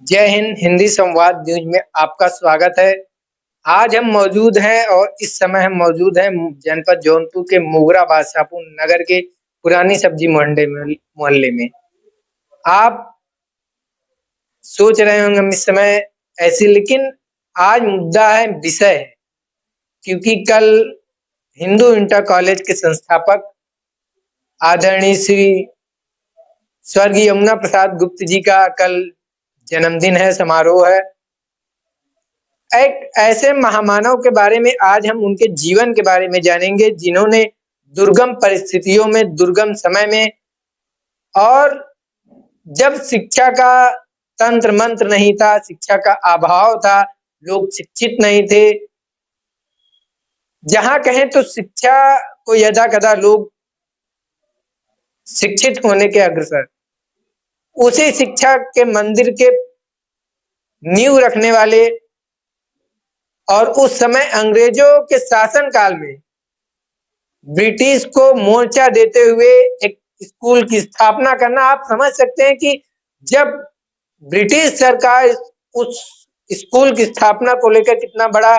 जय हिंद। हिंदी संवाद न्यूज में आपका स्वागत है। आज हम मौजूद हैं और इस समय हम मौजूद हैं जनपद जौनपुर के मोगरा बादशाहपुर नगर के पुरानी सब्जी मोहल्ले में। आप सोच रहे होंगे हम इस समय ऐसे, लेकिन आज मुद्दा है, विषय है, क्योंकि कल हिंदू इंटर कॉलेज के संस्थापक आदरणीय श्री स्वर्गीय यमुना प्रसाद गुप्त जी का कल जन्मदिन है, समारोह है। एक ऐसे महामानव के बारे में आज हम उनके जीवन के बारे में जानेंगे, जिन्होंने दुर्गम परिस्थितियों में, दुर्गम समय में, और जब शिक्षा का तंत्र मंत्र नहीं था, शिक्षा का अभाव था, लोग शिक्षित नहीं थे, जहां कहें तो शिक्षा को यदा कदा लोग शिक्षित होने के अग्रसर, उसी शिक्षा के मंदिर के नींव रखने वाले और उस समय अंग्रेजों के शासन काल में ब्रिटिश को मोर्चा देते हुए एक स्कूल की स्थापना करना। आप समझ सकते हैं कि जब ब्रिटिश सरकार उस स्कूल की स्थापना को लेकर कितना बड़ा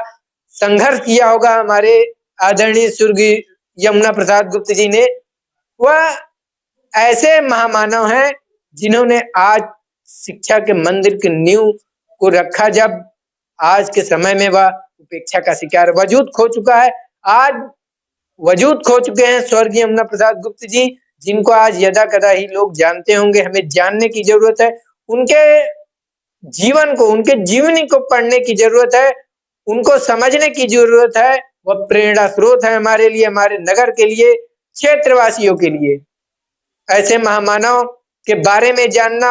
संघर्ष किया होगा हमारे आदरणीय स्वर्गीय यमुना प्रसाद गुप्त जी ने। वह ऐसे महामानव हैं जिन्होंने आज शिक्षा के मंदिर की नींव को रखा, जब आज के समय में वह उपेक्षा का शिकार वजूद खो चुका है। आज वजूद खो चुके हैं स्वर्गीय यमुना प्रसाद गुप्त जी, जिनको आज यदा कदा ही लोग जानते होंगे। हमें जानने की जरूरत है, उनके जीवन को, उनके जीवनी को पढ़ने की जरूरत है, उनको समझने की जरूरत है। वह प्रेरणा स्रोत है हमारे लिए, हमारे नगर के लिए, क्षेत्रवासियों के लिए। ऐसे महामानव के बारे में जानना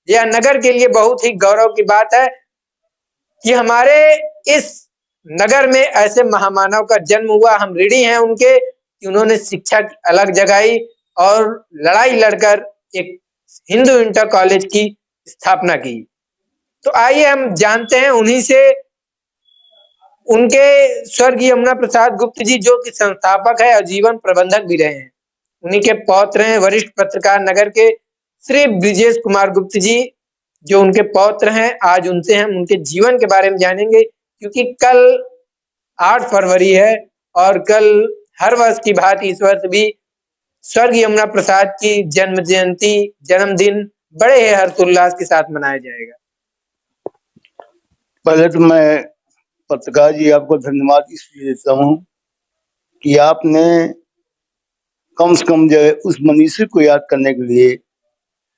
यह नगर के लिए बहुत ही गौरव की बात है कि हमारे इस नगर में ऐसे महामानव का जन्म हुआ। हम ऋणी हैं उनके कि उन्होंने शिक्षा की अलग जगाई और लड़ाई लड़कर एक हिंदू इंटर कॉलेज की स्थापना की। तो आइए हम जानते हैं उन्हीं से, उनके स्वर्गीय यमुना प्रसाद गुप्त जी, जो कि संस्थापक है और जीवन प्रबंधक भी रहे हैं। उन्हीं के पौत्र हैं वरिष्ठ पत्रकार नगर के श्री ब्रिजेश कुमार गुप्त जी, जो उनके पौत्र हैं। आज उनसे हम उनके जीवन के बारे में जानेंगे, क्योंकि कल 8 फरवरी है और कल हर वर्ष की भांति इस वर्ष भी स्वर्गीय यमुना प्रसाद की जन्म जयंती, जन्मदिन बड़े ही हर्षोल्लास के साथ मनाया जाएगा। पहले तो मैं पत्रकार जी आपको धन्यवाद इसलिए देता हूँ कि आपने कम से कम जो है उस मनीषी को याद करने के लिए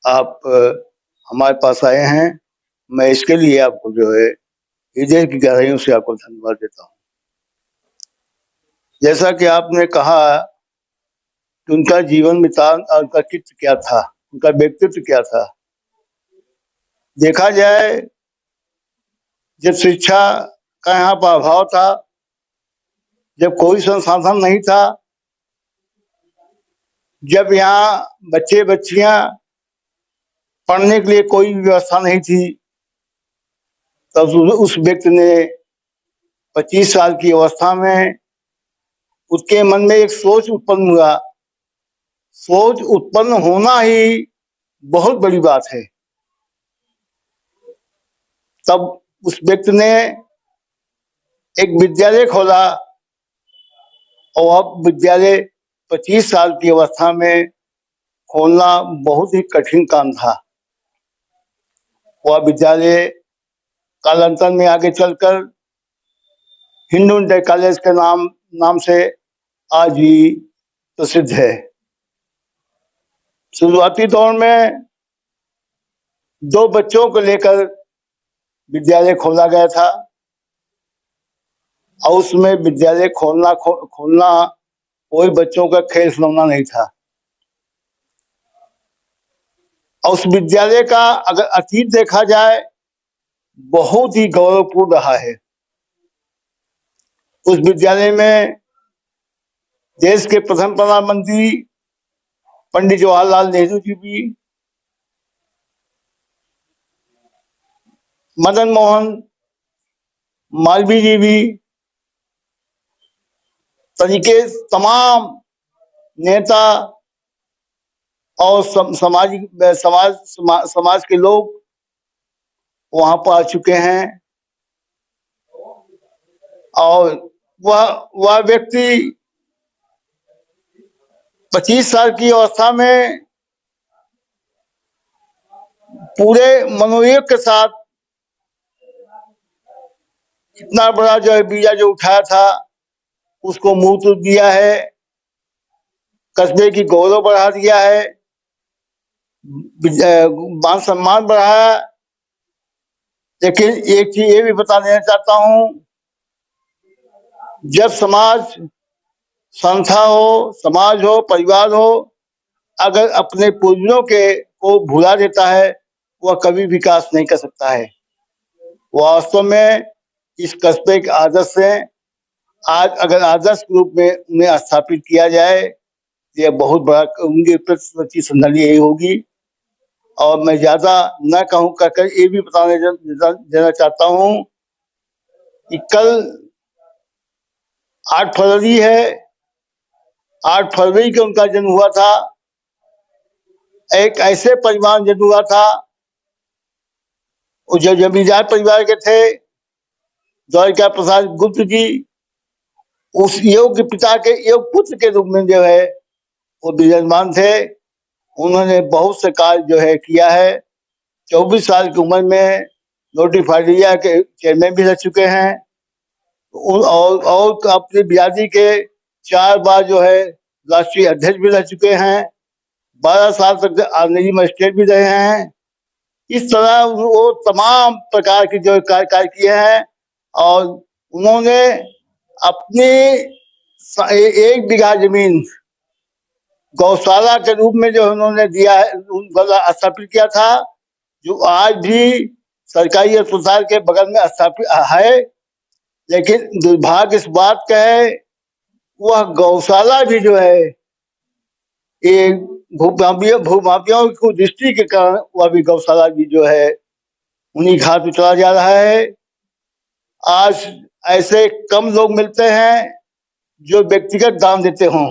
आप हमारे पास आए हैं। मैं इसके लिए आपको जो है हृदय की गहराइयों से आपको धन्यवाद देता हूँ। जैसा कि आपने कहा कि उनका जीवन वृत्तांत, उनका चित्र क्या था, उनका व्यक्तित्व क्या था। देखा जाए, जब शिक्षा का यहाँ पर अभाव था, जब कोई संसाधन नहीं था, जब यहाँ बच्चे बच्चियां पढ़ने के लिए कोई व्यवस्था नहीं थी, तब उस व्यक्ति ने 25 साल की अवस्था में उसके मन में एक सोच उत्पन्न हुआ। सोच उत्पन्न होना ही बहुत बड़ी बात है। तब उस व्यक्ति ने एक विद्यालय खोला और अब विद्यालय 25 साल की अवस्था में खोलना बहुत ही कठिन काम था। वह विद्यालय कालांतर में आगे चलकर हिंदू इंटर कॉलेज के नाम से आज भी प्रसिद्ध है। शुरुआती दौर में 2 बच्चों को लेकर विद्यालय खोला गया था और उसमें विद्यालय खोलना कोई बच्चों का खेल खिलौना नहीं था। और उस विद्यालय का अगर अतीत देखा जाए, बहुत ही गौरवपूर्ण रहा है। उस विद्यालय में देश के प्रथम प्रधानमंत्री पंडित जवाहरलाल नेहरू जी भी, मदन मोहन मालवीय जी भी, तरीके तमाम नेता और समाज के लोग वहां पर आ चुके हैं और वह व्यक्ति 25 साल की अवस्था में पूरे मनोयोग के साथ इतना बड़ा जो है बीजा जो उठाया था उसको मुंह तोड़ दिया है, कस्बे की गौरव बढ़ा दिया है, मान सम्मान बढ़ाया। लेकिन एक चीज ये भी बता देना चाहता हूं, जब समाज, संस्था हो, समाज हो, परिवार हो, अगर अपने पूर्वजों के को भुला देता है वह कभी विकास नहीं कर सकता है। वास्तव में इस कस्बे के आदर्श से आज अगर आदर्श रूप में उन्हें स्थापित किया जाए यह बहुत बड़ा उनके प्रति श्रद्धांजलि यही होगी। और मैं ज्यादा न कहूं कहकर ये भी बताने देना चाहता हूं कि कल 8 फरवरी है, 8 फरवरी को उनका जन्म हुआ था। एक ऐसे परिवार जन्म हुआ था जो जमींदार परिवार के थे, द्वारिका प्रसाद गुप्त जी, उस योग्य पिता के योग्य पुत्र के रूप में जो है वो विराजमान थे। उन्होंने बहुत से कार्य जो है किया है। 24 साल की उम्र में नोटिफाइड एरिया के चेयरमैन भी रह चुके हैं और अपनी बिरादरी के 4 बार जो है राष्ट्रीय अध्यक्ष भी रह चुके हैं। 12 साल तक ऑनरेरी मजिस्ट्रेट भी रहे हैं। इस तरह वो तमाम प्रकार की जो कार्य किए हैं और उन्होंने अपनी 1 बीघा जमीन गौशाला के रूप में जो उन्होंने दिया है, स्थापित किया था, जो आज भी सरकारी अस्पताल के बगल में स्थापित है। लेकिन दुर्भाग्य इस बात का है वह गौशाला भी जो है एक भूमाफियाओं की दृष्टि के कारण वह भी गौशाला भी जो है उन्हीं घाट में चला जा रहा है। आज ऐसे कम लोग मिलते हैं जो व्यक्तिगत दान देते हों।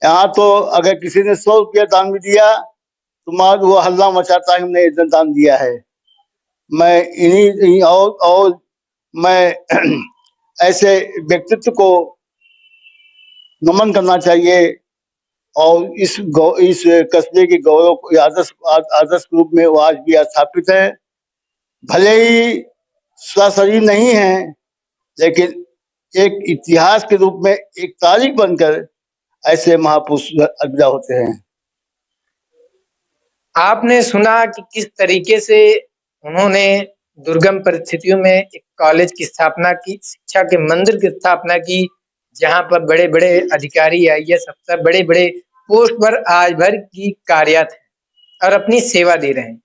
यहाँ तो अगर किसी ने 100 रुपया दान भी दिया तो मान वो हल्ला मचाता है हमने इतना दान दिया है। मैं इन्हीं और मैं ऐसे व्यक्तित्व को नमन करना चाहिए और इस कस्बे के गौरव को आदर्श रूप में वो आज भी स्थापित है। भले ही सशरीर नहीं है लेकिन एक इतिहास के रूप में एक तारीख बनकर ऐसे महापुरुष अलविदा होते हैं। आपने सुना कि किस तरीके से उन्होंने दुर्गम परिस्थितियों में एक कॉलेज की स्थापना की, शिक्षा के मंदिर की स्थापना की, जहां पर बड़े बड़े अधिकारी IAS अफसर बड़े बड़े पोस्ट पर आज भर की कार्यरत हैं और अपनी सेवा दे रहे हैं।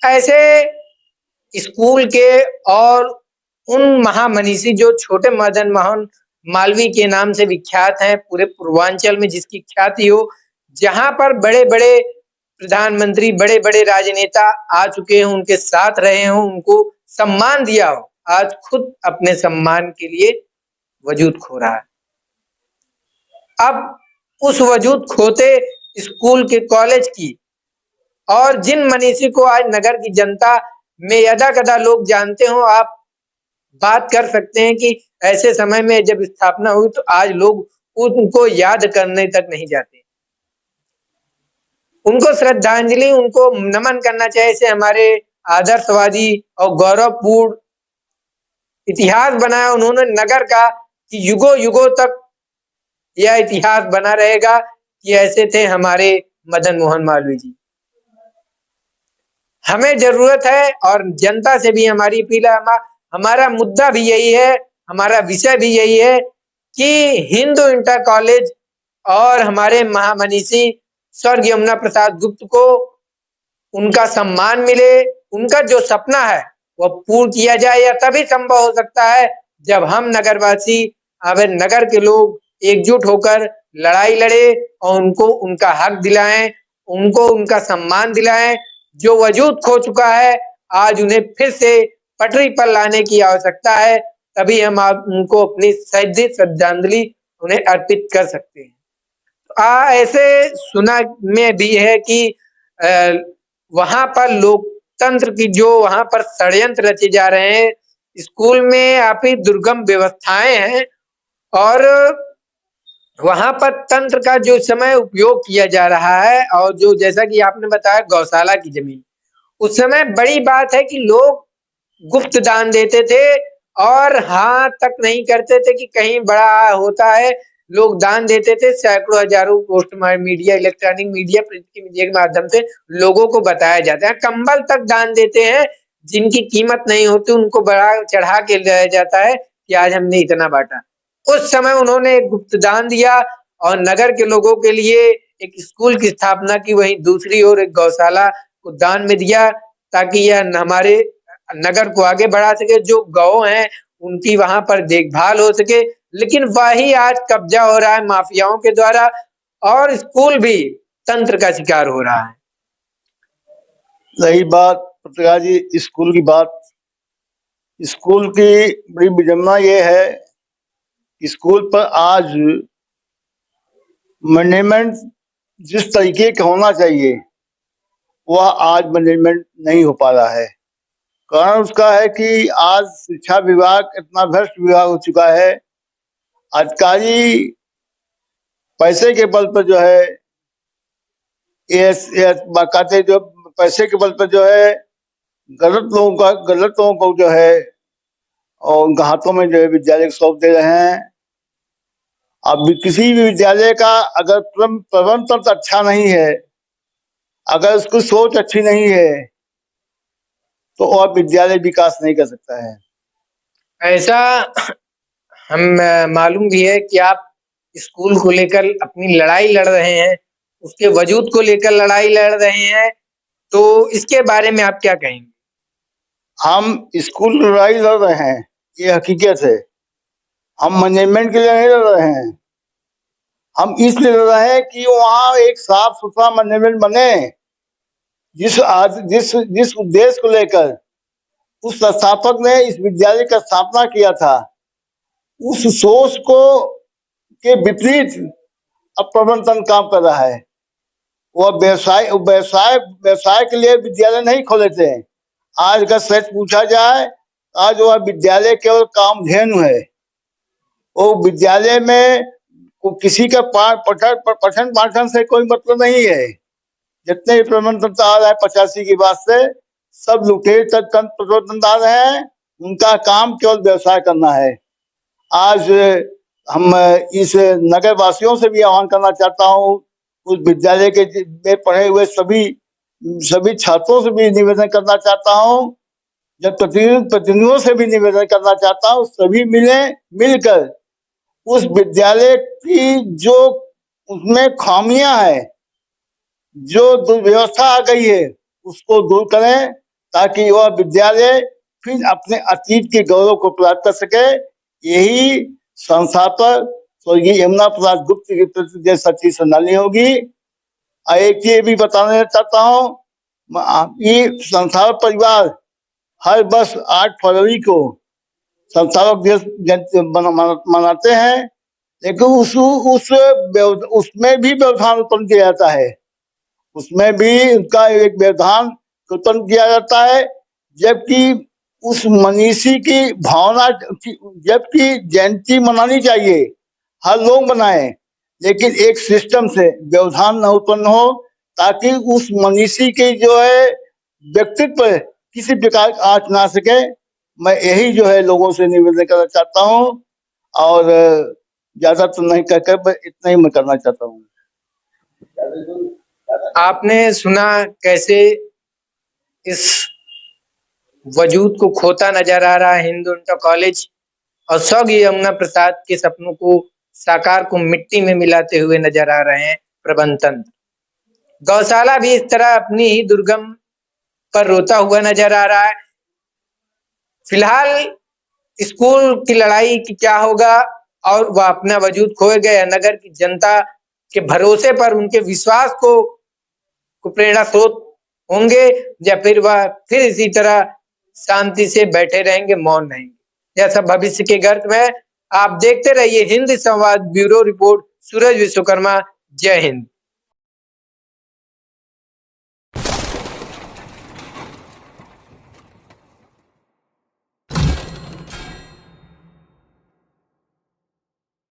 ऐसे स्कूल के और उन महामनीषी जो छोटे मदन मोहन मालवीय के नाम से विख्यात हैं पूरे पूर्वांचल में, जिसकी ख्याति हो, जहां पर बड़े बड़े प्रधानमंत्री, बड़े बड़े राजनेता आ चुके हों, उनके साथ रहे हों, उनको सम्मान दिया हो, आज खुद अपने सम्मान के लिए वजूद खो रहा है। अब उस वजूद खोते स्कूल के, कॉलेज की, और जिन मनीषी को आज नगर की जनता में यदा कदा लोग जानते हो, आप बात कर सकते हैं कि ऐसे समय में जब स्थापना हुई तो आज लोग उनको याद करने तक नहीं जाते। उनको श्रद्धांजलि, उनको नमन करना चाहिए। ऐसे हमारे आदर्शवादी और गौरवपूर्ण इतिहास बनाया उन्होंने नगर का कि युगों युगों तक यह इतिहास बना रहेगा कि ऐसे थे हमारे मदन मोहन मालवीय जी। हमें जरूरत है और जनता से भी हमारी अपील है, हमारा मुद्दा भी यही है, हमारा विषय भी यही है कि हिंदू इंटर कॉलेज और हमारे महामनीषी स्वर्गीय यमुना प्रसाद गुप्त को उनका सम्मान मिले। उनका जो सपना है वह पूर्ण किया जाए। यह तभी संभव हो सकता है जब हम नगरवासी, नगर के लोग एकजुट होकर लड़ाई लड़े और उनको उनका हक दिलाएं, उनको उनका सम्मान दिलाएं। जो वजूद खो चुका है आज उन्हें फिर से पटरी पर लाने की आवश्यकता है, तभी हम उनको अपनी श्रद्धांजलि उन्हें अर्पित कर सकते हैं। ऐसे सुना में भी है कि वहां पर लोग तंत्र की जो वहां पर षड्यंत्र रचे जा रहे हैं, स्कूल में आप ही दुर्गम व्यवस्थाएं हैं और वहां पर तंत्र का जो समय उपयोग किया जा रहा है, और जो जैसा कि आपने बताया गौशाला की जमीन, उस समय बड़ी बात है कि लोग गुप्त दान देते थे और हाँ तक नहीं करते थे कि कहीं बड़ा होता है, लोग दान देते थे। सैकड़ों हजारों post media, electronic media, print की मीडिया के माध्यम से लोगों को बताया जाता है। कंबल तक दान देते हैं, जिनकी कीमत नहीं होती उनको बड़ा चढ़ा के लाया जाता है कि आज हमने इतना बांटा। उस समय उन्होंने एक गुप्त दान दिया और नगर के लोगों के लिए एक स्कूल की स्थापना की, वहीं दूसरी ओर एक गौशाला को दान में दिया ताकि यह हमारे नगर को आगे बढ़ा सके, जो गौ हैं उनकी वहां पर देखभाल हो सके। लेकिन वही आज कब्जा हो रहा है माफियाओं के द्वारा और स्कूल भी तंत्र का शिकार हो रहा है। रही बात पत्रकार जी स्कूल की बात, स्कूल की बड़ी विडंबना ये है, स्कूल पर आज मैनेजमेंट जिस तरीके का होना चाहिए वह आज मैनेजमेंट नहीं हो पा रहा है। कारण उसका है कि आज शिक्षा विभाग इतना भ्रष्ट विभाग हो चुका है, अधिकारी पैसे के बल पर जो है बाकायदे जो पैसे के बल पर जो है गलत लोगों को जो है और हाथों में जो है विद्यालय सौंप दे रहे हैं। अब किसी भी विद्यालय का अगर प्रबंध तंत्र अच्छा नहीं है, अगर उसकी सोच अच्छी नहीं है, तो और विद्यालय विकास नहीं कर सकता है। ऐसा हम मालूम भी है कि आप स्कूल को लेकर अपनी लड़ाई लड़ रहे हैं, उसके वजूद को लेकर लड़ाई लड़ रहे हैं, तो इसके बारे में आप क्या कहेंगे? हम स्कूल लड़ाई लड़ रहे हैं, ये हकीकत है। हम मैनेजमेंट के लिए नहीं लड़ रहे हैं, हम इसलिए लड़ रहे हैं कि वहाँ एक साफ सुथरा मैनेजमेंट बने। जिस उद्देश्य को लेकर उस संस्थापक ने इस विद्यालय का स्थापना किया था, उस सोच को के विपरीत अब प्रबंधन काम कर रहा है। वह व्यवसाय के लिए विद्यालय नहीं खोले थे। आज का सच पूछा जाए, आज वह विद्यालय केवल कामधेनु है। वो विद्यालय में किसी का पठन पाठन से कोई मतलब नहीं है। जितने भी प्रबंधन आ रहा है 85 के बाद से, सब लुटेरे प्रबंधनदार हैं, उनका काम केवल व्यवसाय करना है। आज हम इस नगर वासियों से भी आह्वान करना चाहता हूँ, उस विद्यालय के में पढ़े हुए सभी छात्रों से भी निवेदन करना चाहता हूँ, जब प्रतिनिधियों से भी निवेदन करना चाहता हूँ, सभी मिलकर उस विद्यालय की जो उसमें खामियां है, जो दुर्व्यवस्था आ गई है, उसको दूर करें ताकि वह विद्यालय फिर अपने अतीत के गौरव को प्राप्त कर सके। यही संस्थापक स्वर्गीय यमुना प्रसाद गुप्त के प्रति सच्ची श्रद्धांजलि होगी। एक ये भी बताना चाहता हूँ, ये संस्थापक परिवार हर वर्ष 8 फरवरी को संस्थापक दिवस मनाते हैं, लेकिन उसमें भी व्यवधान उत्पन्न किया जाता है। उसमें भी उनका एक व्यवधान उत्पन्न किया जाता है, जबकि उस मनीषी की भावना, जबकि जयंती मनानी चाहिए, हर लोग मनाए, लेकिन एक सिस्टम से व्यवधान न उत्पन्न हो, ताकि उस मनीषी के जो है व्यक्तित्व पर किसी प्रकार आंच ना सके। मैं यही जो है लोगों से निवेदन करना चाहता हूँ और ज्यादा तो नहीं कहकर इतना ही मैं करना चाहता हूँ। आपने सुना कैसे इस वजूद को खोता नजर आ रहा है हिंदू इंटर कॉलेज, और स्वर्गीय यमुना प्रसाद के सपनों को साकार को मिट्टी में मिलाते हुए नजर आ रहे हैं प्रबंध तंत्र। गौशाला भी इस तरह अपनी ही दुर्गम पर रोता हुआ नजर आ रहा है। फिलहाल स्कूल की लड़ाई की क्या होगा, और वह अपना वजूद खोए गए नगर की जनता के भरोसे पर उनके विश्वास को प्रेरणा स्रोत होंगे, या फिर वह फिर इसी तरह शांति से बैठे रहेंगे, मौन रहेंगे, यह सब भविष्य के गर्त में। आप देखते रहिए हिंद संवाद ब्यूरो रिपोर्ट, सूरज विश्वकर्मा। जय हिंद।